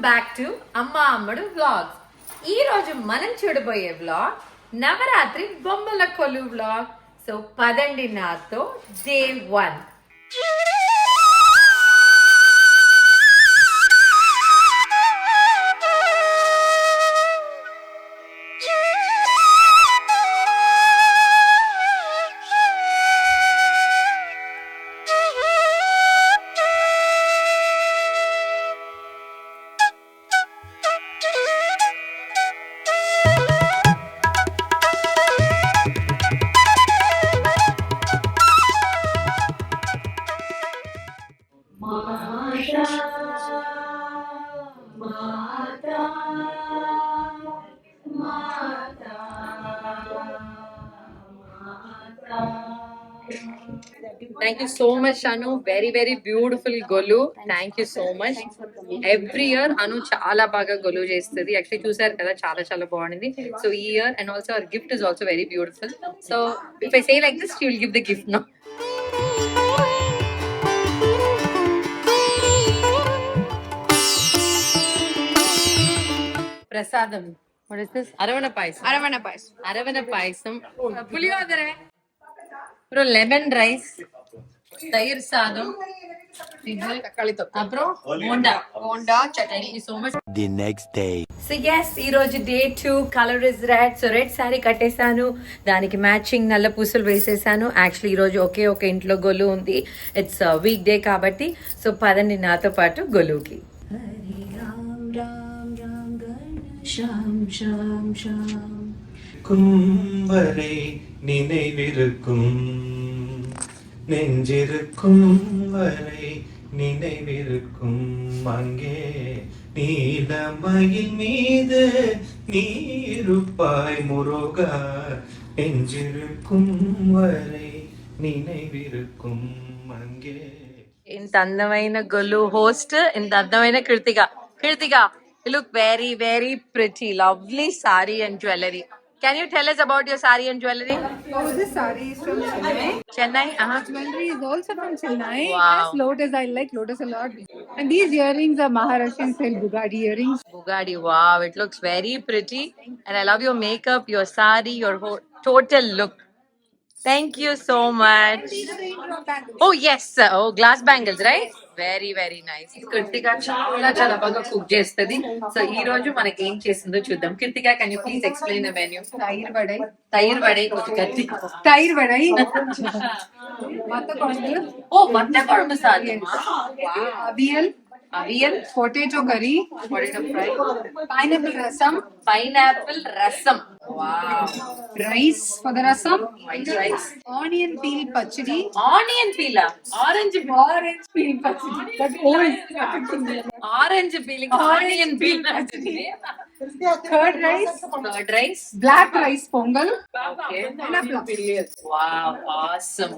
Back to అమ్మ అమ్మడు vlogs. ఈ రోజు మనం చూడబోయే వ్లాగ్ నవరాత్రి బొమ్మల కొలు వ్లాగ్. సో పదండి నాతో day 1. Thank you so much, Anu. Very, very beautiful Golu. Thank you so much. Every year, Anu chala baga Golu chestadi. Actually, చూసారు కదా చాలా చాలా బాగుంది. So ఈ year and also our gift is also very beautiful. So if I say like this, she will give the gift now. Prasadam. What is this? Aravana payasam. Aravana payasam. Puliyodare. Bro, lemon rice. Tayir sadam. Apro Honda chutney. Thank you so much. The next day. So yes, ee roju day 2, color is red. So red saree kattesanu, daniki matching nalla pusulu vesesanu. Actually ee roju oke intlo golu undi. It's a weekday kabatti. So padandi nato paatu goluki. Hari ram ram ram gana sham sham sham கும்பரை நினைவிருக்கும் நெஞ்சிருக்கும் வரை நினைவிருக்கும் அங்கே நீலமயில் மீது நீருப்பாய் முருகா நெஞ்சிருக்கும் வரை நினைவிருக்கும் அங்கே. ఇంత అందమైన గొల్లు హోస్ట్, ఇంత అందమైన Krittika, you look very very pretty, lovely saree and jewelry. Can you tell us about your saree and jewelry? Oh, this saree is from Chennai. Jewelry is also from Chennai. Wow. Yes, Lotus. I like Lotus a lot. And these earrings are Maharashtrian style Bugatti earrings. Bugatti, wow, it looks very pretty. And I love your makeup, your saree, your total look. Thank you so much. Oh yes, oh glass bangles, right? Very very nice. Krittika చాలా బాగా cook చేస్తుంది. So ఈ రోజు మనకి ఏం చేస్తుందో చూద్దాం. Krittika, can you please explain the menu? తైర్ వడై కొంచెం గట్టి. Tire vadai. Matta kondu. Oh, వట్ట కొడుము సాధ్యమా? Avial. Potato curry. Potato fry. Pineapple rasam. Wow. Rice for the rasam. White rice. Onion peel pachadi. Onion peel. Orange peel pachadi. That old. Orange peeling. Onion peel. Curd rice. Black rice pongal. Okay. And a plum. Wow, awesome.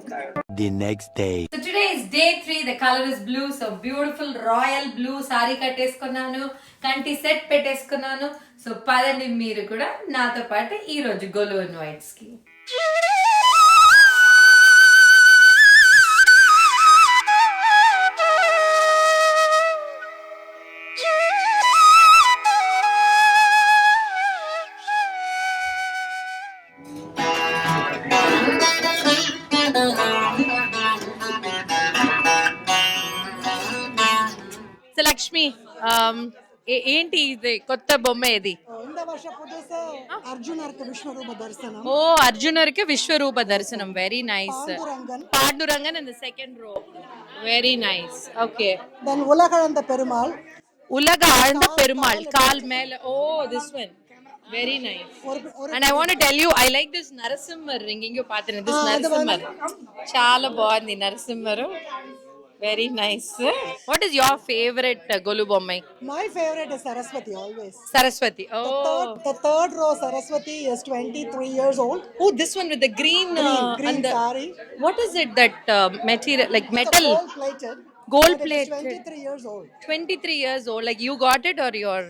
The next day. So today is day 3. The color is blue. So beautiful royal blue saree కట్టేసుకున్నాను, కంటి set పెట్టేసుకున్నాను. So పదండి మీరు కూడా నాతో పాటు ఈ రోజు గోలు and whites కి. లక్ష్మి, ఏంటి ఇది కొత్త బొమ్మ? ఏది? ఓ, అర్జునర్కి విశ్వరూప దర్శనం. Very nice. Pandurangan in the second row. Very nice. Okay. Then Ulagalantha Perumal. Ulagalantha Perumal கால் மேல. Oh, this one. Very nice. And I want to tell you, I like this Narasimha ring. ఇంకో పాత్ర this Narasimha. చాలా బాగుంది నరసింహరు. Very nice. What is your favorite Golu Bommai? My favorite is Saraswati always. Saraswati. Oh. The third row Saraswati is 23 years old. Oh, this one with the green saree. What is it, that material, like metal? Gold plated. Gold plated. 23 years old. 23 years old. Like you got it or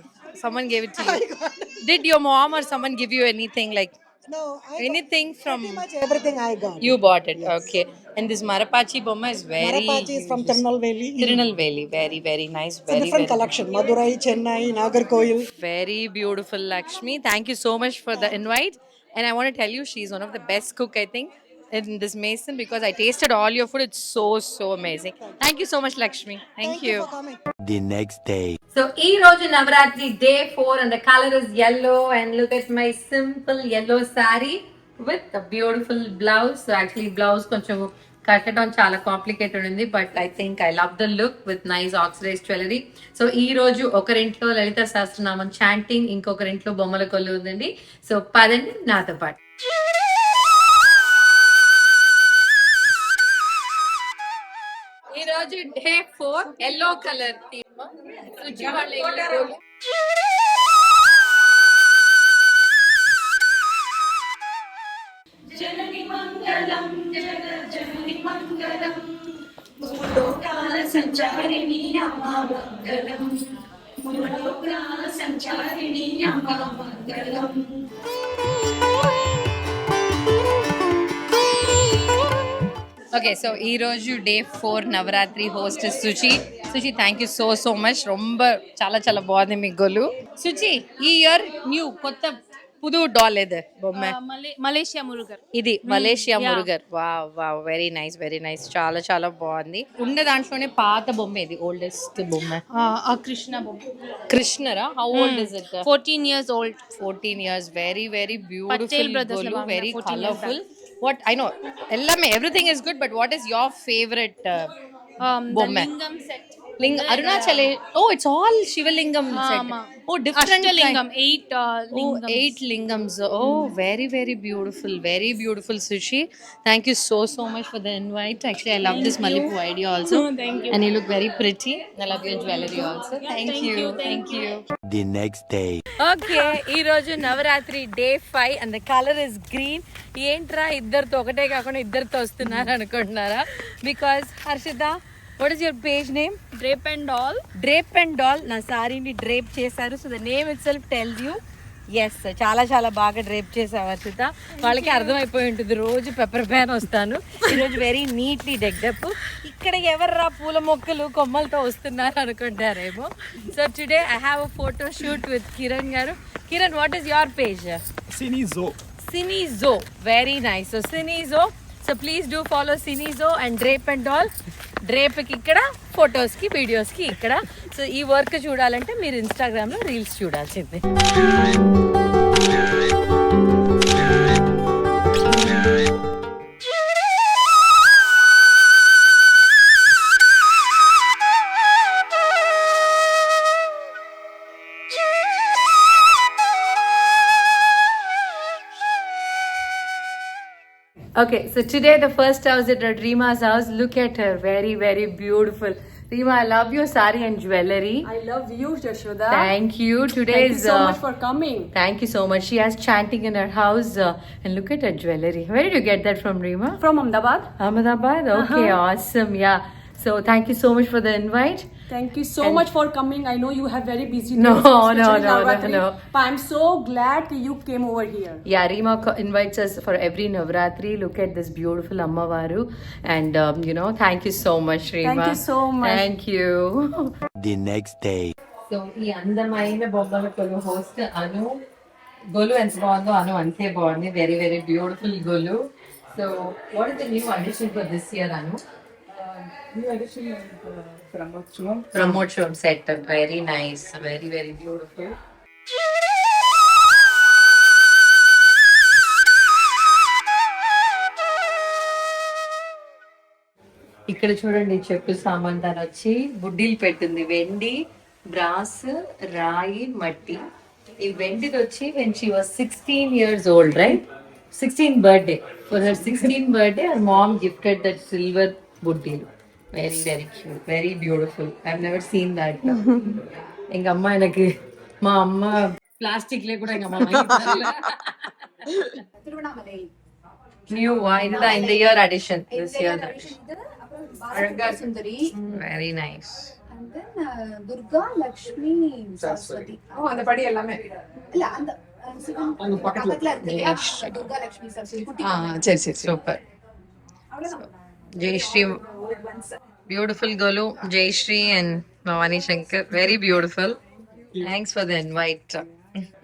someone gave it to you? I got it. Did your mom or someone give you anything like? No, Anything from pretty much everything I got. You bought it. Yes. Okay. And this Marapachi bomma is very. Marapachi is from Tirunelveli. Tirunelveli, very very nice, It's a different collection. Madurai, Chennai, Nagarkoil. Very beautiful, Lakshmi. Thank you so much for the invite. And I want to tell you, she's one of the best cook, I think, in this Mason because I tasted all your food. It's so amazing. Thank you so much, Lakshmi. Thank you. For coming. The next day. So, ee roju Navratri day 4 and the color is yellow and look at my simple yellow saree with a beautiful blouse. So actually blouse koncham కట్టడం చాలా complicated ఉంది but I think I love the look with nice oxidise jewellery so ఈ రోజు ఒకరింట్లో లలిత Sahasranamam chanting ఇంకొకరింట్లో బొమ్మల కొల్లు ఉందండి so పదండి నాతో పాటు ఈ రోజు day 4 yellow colour theme Suji వాళ్ళ ఇల్లు जननि मङ्गलं जननि मङ्गलं भूलोकासञ्चारिणी अम्मा मङ्गलं भूलोकासञ्चारिणी अम्मा मङ्गलम् ఓకే సో ఈ రోజు day 4 Navaratri host Suchi Suchi thank you so much రొంబ చాలా బాగుంది మీ గొలు సుచి ఈ ఇయర్ న్యూ కొత్త పుదు డాల్ ఇది బొమ్మ మలేషియా మురుగర్ ఇది Malaysia Murugar wow very nice చాలా బాగుంది ఉన్న దాంట్లోనే పాత బొమ్మ ఇది ఓల్డెస్ట్ బొమ్మ కృష్ణ బొమ్మ కృష్ణరా how old is it 14 years old 14 years very Pachel beautiful brothers golu la very 14 years colorful what I know ellame everything is good but what is your favorite the bomma lingam set Arunachale oh it's all shivalingam set oh different Ashtalingam, kind. 8 lingams. 8 lingams oh very beautiful sushi thank you so much for the invite actually I love this Malipu idea also Thank you. and you look very pretty I love your jewelry also thank you The next day. Okay ఈ రోజు Navratri day 5 and the colour is green ఏంట్రా ఇద్దరితో ఒకటే కాకుండా ఇద్దరితో వస్తున్నారు అనుకుంటున్నారా because Harshita what is your page name Drape and all. Drape and doll నా సారీని డ్రేప్ చేశారు so the name itself tells you yes చాలా బాగా డ్రేప్ చేసావు హర్షిత వాళ్ళకి అర్థమైపోయి ఉంటుంది రోజు పెప్పర్ ప్యాన్ వస్తాను ఈరోజు వెరీ నీట్లీ డెక్డప్ ఇక్కడ ఎవర్రా పూల మొక్కలు కొమ్మలతో వస్తున్నారు అనుకుంటారేమో so today I have a photo shoot with Kiran గారు Kiran what is your page Cinezo very nice so Cinezo so please do follow Cinezo and drape and all డ్రేప్కి ఇక్కడ ఫొటోస్కి వీడియోస్కి ఇక్కడ సో ఈ వర్క్ చూడాలంటే మీరు ఇన్స్టాగ్రామ్లో రీల్స్ చూడాల్సిందే Okay, so today the first house at Reema's house. Look at her, very beautiful. Reema, I love your sari and jewelry. I love you, Yashoda. Thank you. Today Thank is you so much for coming. Thank you so much. She has chanting in her house, and look at her jewelry. Where did you get that from, Reema? From Ahmedabad. Ahmedabad. Okay, awesome. Yeah. So thank you so much for the invite. Thank you so much for coming. I know you have very busy days. No, especially no. Navratri. But I'm so glad that you came over here. Yeah, Reema invites us for every Navratri. Look at this beautiful Ammavaru. And, thank you so much, Reema. Thank you so much. Thank you. The next day. So ఈ అందమైన బొమ్మల కొలు host అను గొలు ఎంత బాగుందో అను అంతే బాగుంది very beautiful golu so what is the new addition for this year Anu Brahmotsavam set very nice very beautiful ఇక్కడ చూడండి చెప్పు సామాన్ వచ్చి బుడ్డీలు పెట్టింది వెండి బ్రాస్ రాయి మట్టి ఈ వెండిది వచ్చి when she was 16 years old right 16th birthday for her 16th birthday her mom gifted that silver బుడ్డీలు very cute very beautiful I've never seen that எங்க அம்மா எனக்கு మా అమ్మ ప్లాస్టిక్లే కూడా எங்க అమ్మ న్యూ இதுதான் இந்த year addition this year Sundari. very nice And then Durga, Lakshmi, Saraswati. Oh, அந்த படி எல்லாமே. இல்ல அந்த சிவன் பக்கத்துல இருக்கு Durga, Lakshmi, Saraswati. சரி super Jayashri, beautiful Golu, Jayashri and Bhavani Shankar, very beautiful. Thanks for the invite.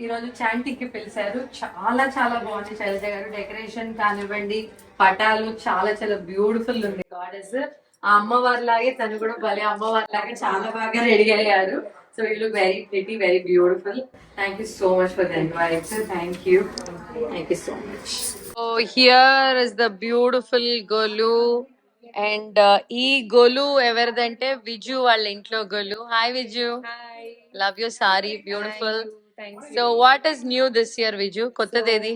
ఈ రోజు చాంటింగ్ కి పిలిచారు. చాలా చాలా బాగుంది శైలజ గారు. డెకరేషన్ కానివ్వండి, పటాలు చాలా చాలా బ్యూటిఫుల్ ఉంది. గాడెస్ ఆ అమ్మవారి లాగే తను కూడా భలే అమ్మవారి లాగే చాలా బాగా రెడీ అయ్యారు. So you look very pretty, very beautiful. Thank you so much for the invite. Thank you so much. So here is the beautiful golu. And ఈ గోలు ఎవరిదంటే విజు వాళ్ళ ఇంట్లో golu. Hi Viju. Love you sorry, beautiful. So what is new this year, Viju? Kottadedi.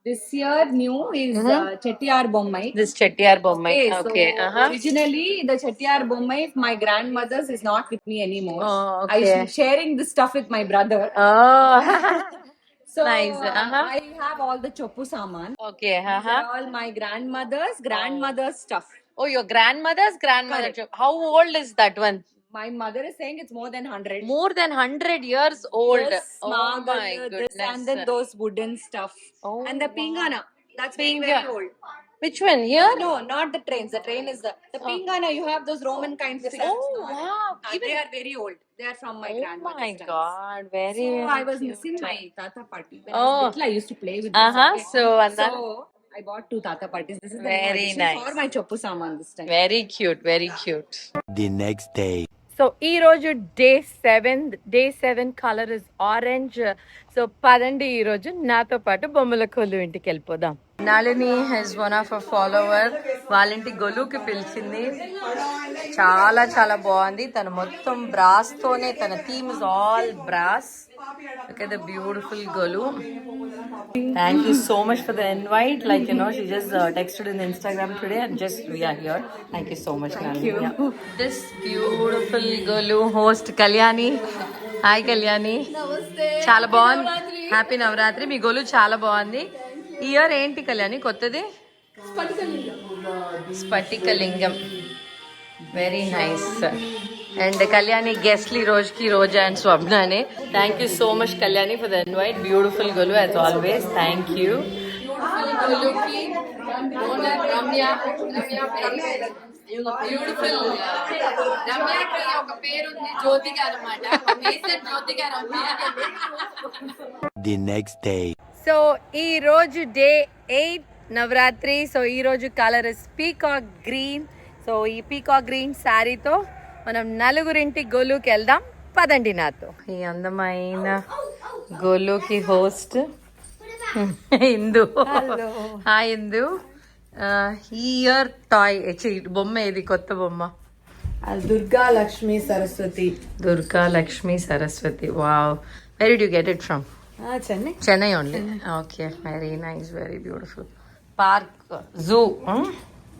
This year new is Chettiar Bommai. This Chettiar Bommai. Okay. So originally the Chettiar Bommai, my grandmother's is not with me anymore. Oh, okay. I'm sharing this stuff with my brother. Oh. So Nice. I have all the choppu saman. Okay. These are all my grandmother's stuff. Oh, your grandmother's grandmother. Correct. How old is that one? My mother is saying it's more than 100. More than 100 years old. This, Oh Magal, my this, goodness. and then those wooden stuff. Oh, And the pingana. That's very, Pinga. very old. Which one? Here? No, not the trains. The train is the pingana. You have those Roman kinds of things. Oh, wow. They are very old. They are from my Oh grandmother's my times. God. Very. So I was missing my tata party. When I Oh. was little, I used to play with this. Okay? So, and then So I bought 2 tata parties. This is the Very new addition nice. for my choppu saman this time. very cute. Very cute. The next day. So ఈ రోజు day 7 colour is orange. So పదండి ఈ రోజు నాతో పాటు బొమ్మల కొలు ఇంటికి వెళ్ళిపోదాం. Nalini he's one of a follower వాళ్ళ ఇంటి గొలుకి పిలిచింది. చాలా చాలా బాగుంది. తను మొత్తం బ్రాస్ తోనే, తన theme is all brass. Look at the beautiful Golu. Thank you so much for the invite. Like, you know, she just texted in Instagram today and just we are here. Thank you so much. Thank you. This beautiful Golu host Kalyani. Hi Kalyani. Namaste. చాలా బాగుంది. Happy Navratri. మీ గోలు చాలా బాగుంది. ఈ year ఏంటి కళ్యాణి కొత్తది? స్ఫటికలింగం. Very nice. And Kalyani గెస్ట్లీ రోజుకి రోజా అండ్ స్వప్నని. Thank you so much Kalyani for the invite. Beautiful golu as always. Thank you. Beautiful రమ్యకి ఒక పేరు ఉంది, జ్యోతి గారు అన్నమాట. జ్యోతి గారు The next day. సో ఈ రోజు డే 8 నవరాత్రి. సో ఈ రోజు colour is peacock green. So ఈ పీకాక్ గ్రీన్ శారీతో మనం నలుగురింటి గోలుకి వెళ్దాం. పదండి నాతో. ఈ అందమైన గోలుకి హోస్ట్ ఇందు. హాయ్ ఇందు. ఈ ఇయర్ టాయ్ బొమ్మ ఏది? కొత్త బొమ్మ Durga Lakshmi Saraswati. Durga Lakshmi Saraswati. Wow. Very do get it from? Chennai. Chennai only. Okay, very nice, very beautiful. Park, zoo.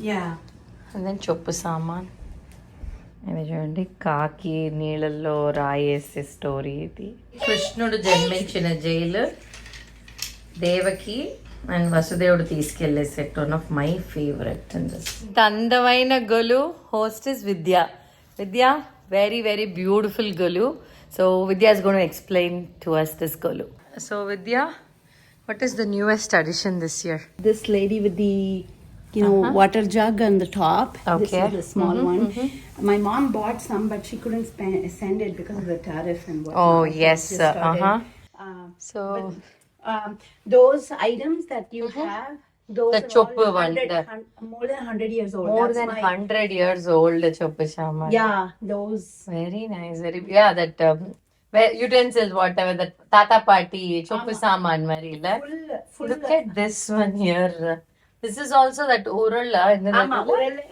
Yeah. And then చొప్పు సామాన్. ఇది చూడండి, కాకి నీళ్ళల్లో రాయేసే స్టోరీ ఇది. కృష్ణుడు జన్మించిన జైలు, దేవకి అండ్ వసుదేవుడు తీసుకెళ్లే set. One of my favourite in this. అందమైన golu host is Vidya. Vidya, very very beautiful golu. So Vidya is going to explain to us this golu. So Vidya, what is the newest addition this year? This lady with the water jug on the top. This Okay. is the small one. My mom bought some, but she couldn't send it because of the tariff and whatnot. Oh So yes. she started, So those items that you have, those The are choppu all one, 100 more than 100 years old. more That's than my- 100 years old choppu shaman. Yeah, those. Very nice. Very that utensils, whatever, that tata party choppu saman marila. Full. Look at this one here. This is also that oral in the Ama,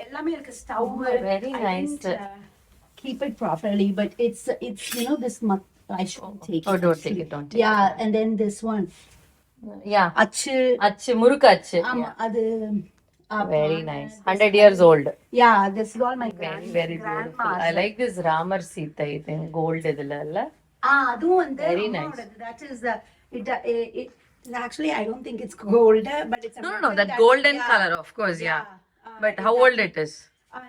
ellame irukku stove. Very I nice. didn't, keep it properly, but it's this I shouldn't take Oh, it. don't take it, don't take Yeah, and then this one. Yeah. Achu. Achu, muruk achu. Adu. Very nice. 100 years old. Yeah, this is all my Very, very beautiful. I like this Ramar Sita, I think, gold idilla. adu and Very nice. That is it actually I don't think it's gold, but it's a No, that golden color, of course, yeah. But how old it is?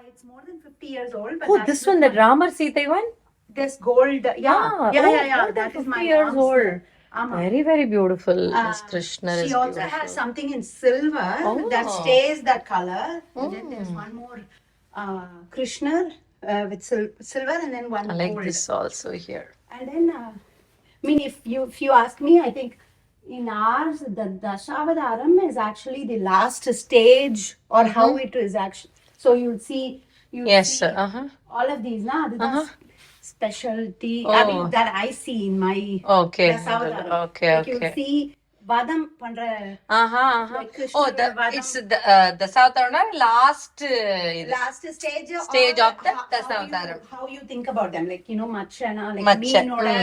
It's more than 50 years old. But Oh, that's this one, the Ramar Sita one? this gold, yeah. Ah, Yeah. more than That is 50 my years mom's, old. Ama. Very beautiful. This Krishna She is also beautiful. has something in silver that stays that color. And then there's one more Krishna with silver, and then one I like gold. this also here. And then, I mean, if you ask me, I think in ours the Dashavadaram is actually the last stage, or how it is actually. So you'll see, Yes. see all of these. Now, that's specialty. I mean, Oh. that I see in my Okay. Dashavadaram. Okay. Like you'll see Vadam Pandra. Like Krishna Oh, Vadam. it's the South last Last stage of or the how Dasavadaram. how you think about them, like Machana, like Macha. meenoda,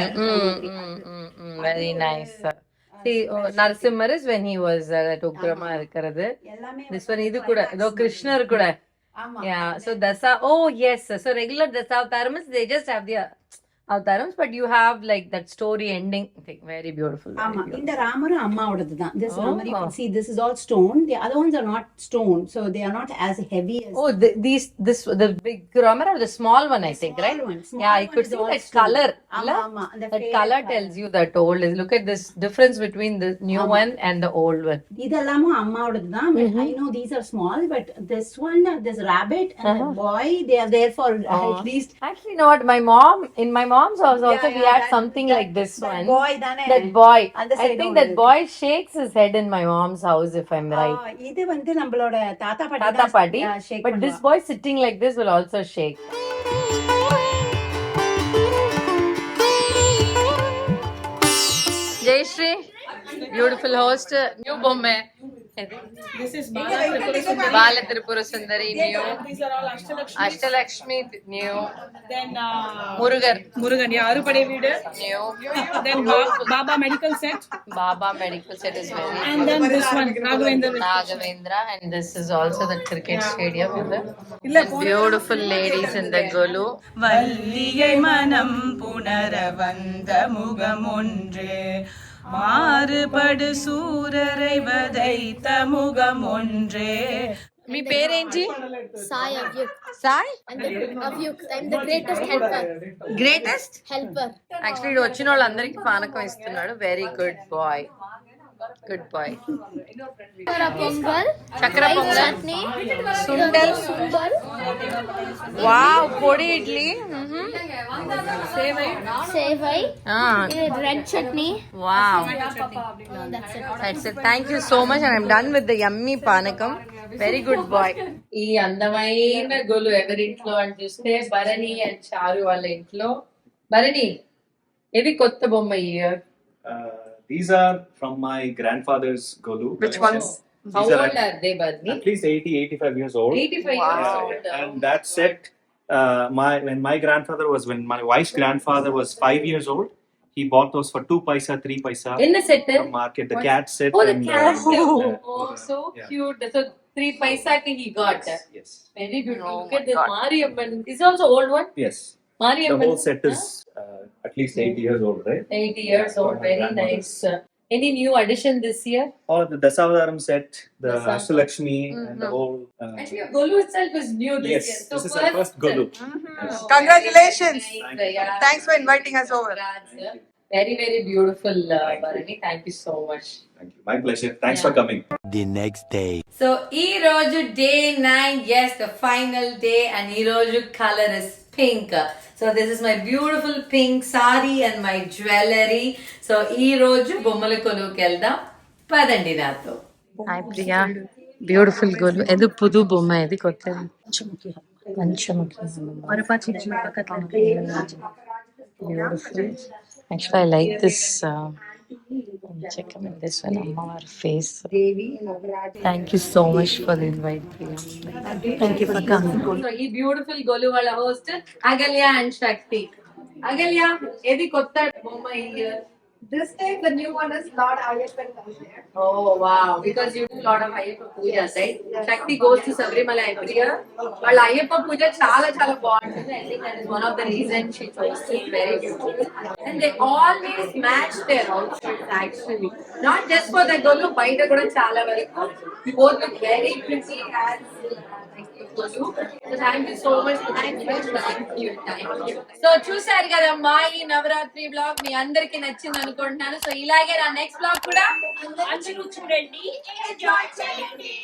Very nice. See, Narasimhar is when he was Ugrama இருக்கிறது. எல்லாமே This one இது கூட இதோ கிருஷ்ணர் கூட. ஆமா. Yeah, so Dasa. Oh yes, so regular Dasavataram is they just have the Avatarams, but you have like that story ending thing. Very beautiful. Very ஆமா. beautiful. இந்த ராமரும் அம்மாவோடது தான். This Ramar, you Oh. can see this is all stone. The other ones are not stone, so they are not as heavy as Oh, the big Ramar or the small one, I think, right? Small Yeah, I one could is see all that stone. color. ஆமா, illa? ஆமா. அந்த That fair color color. tells you that old is. Look at this difference between the new one and the old one. இதெல்லாமும் அம்மாவோடது தான். But I know these are small, but this one, this rabbit and the boy, they are there for at least. Actually, you know what? In my mom's house also, we had something like this that one. boy தானே. That boy. அந்த I side think ஒண்ணு that boy shakes his head in my mom's house, if I'm right. இது வந்து நம்மளோட தாத்தா பாட்டி Tata Padi. shake But this boy sitting like this will also shake. Jai Shri, beautiful host, new bomme. This is Bala. Bala Tripura Sundari, new. These are all Ashtalakshmi. Ashtalakshmi, new. Then Murugan, Yaru Pade video. new. Then Baba medical set. Baba medical set is very And then this one, Raghavendra. Nagavendra, and this is also the cricket stadium with the beautiful ladies in the Golu. வள்ளியை மனம் புணர வந்த முகமொன்றே மாறுபடு சூரரை வதைத்த முகமொன்றே. మీ పేరేంటి? Sai Avyuk. Sai Avyuk. I'm the greatest helper. Greatest Helper. Actually ఇక్కడ వచ్చిన వాళ్ళందరికీ పానకం ఇస్తున్నాడు. Very good boy. Good boy. Chakra pongal. Chakra pongal, Chutney. Sundal, Sundal. Wow, podi idli, Sevai. Red chutney. Wow. That's it. That's it. Thank you so much, and I'm done with the yummy panakam. Very good boy. ఈ అందమైన గొలు ఎవరింట్లో అని చూస్తే Bharani and చారు వాళ్ళ ఇంట్లో. భరణి, ఇది కొత్త బొమ్మ ఈ year. These are from my grandfather's Golu. Which collection. ones? How These old are they, Bharani? At least 85 years old. 85 years old. And that set, when my wife's grandfather was 5 years old, he bought those for 2 paisa, 3 paisa In the set? from market. The cat set. Oh, the and, cat. uh, So yeah. cute. So 3 paisa he got. Yes. Very beautiful. Look at this Mariamman. This is also old one. Yes. The Mariamman. whole set is at least 80 years old, right? 80 years old. My Very grandmother's. nice. Any new addition this year? All the Dasavadaram set, the Dasavadaram. Ashtalakshmi, and the whole. Actually, Golu itself is new this Yes, year. So this is our first Golu. Congratulations. Yeah. Thanks for inviting us over. Congrats. Very, very beautiful, Bharani. Thank you so much. Thank you. My pleasure. Thanks for coming. The next day. So, ee roju day 9, yes, the final day, and ee roju color is pink. So, this is my beautiful pink sari and my jewelry. So, ee roju bommala koluki eldam. Padandi nato. Hi Priya. Beautiful golu. Edu pudu bomma edi kotta. Panchamukhi. Beautiful. Actually, I like this. Check in this one, Ammar face. Thank you so much for the invite, Priya. Thank you for coming. So, ee beautiful Golu wala host Agalya and Shakti. Agalya, edi kotta bomma here. This time the new one is Lord Ayyappan. Oh wow! Because you do a lot of Ayyappa pujas, right? Shakti goes to Sabrimala every year. But Ayyappa puja chala baguntadi. I think that is one of the reasons she chose it. Very beautiful. And they always match their outfits actually. Not just for the Golu, baita kuda chala varaku. Both look very pretty as Golu. So thank you so much. Thank you. So చూసారు కదమ్మా ఈ Navratri blog మీ అందరికి నచ్చింది అనుకుంటున్నాను. So ఇలాగే నా next blog కూడా అందరూ చూడండి, ఎంజాయ్ చేయండి.